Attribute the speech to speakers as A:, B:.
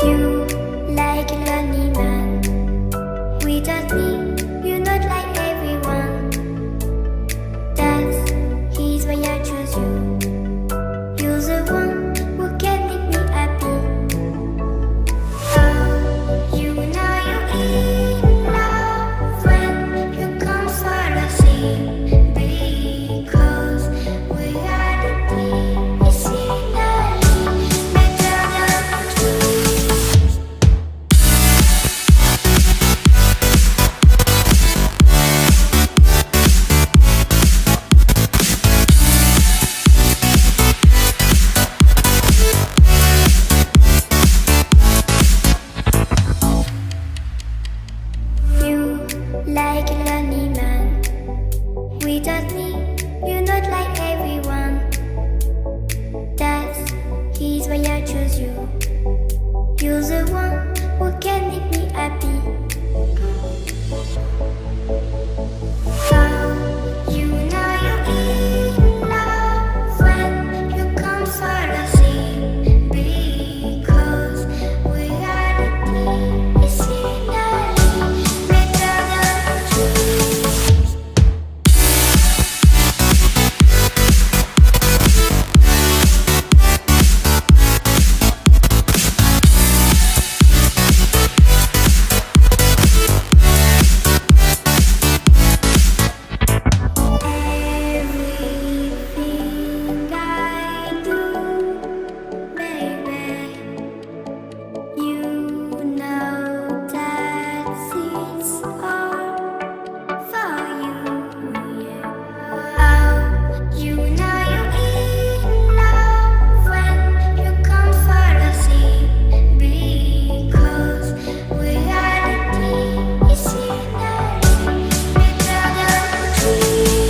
A: You like a lonely man. Without me, you're not like everyone. That's he's why I choose you. You're the one who can make me happy. Oh, you know you're in love when you come for the sea. Because we are the scenery better than trees. You like a lonely man. Without me, you're not like everyone. That's he's why I choose you. You're the one who can make me happy. Oh, you know you're in love when you come for the sea. Because we are the scenery better than trees. Everything I do, baby, you know that it's all for you, yeah. Oh, you know you're in love when you come for the sea. Because we are the scenery better than trees.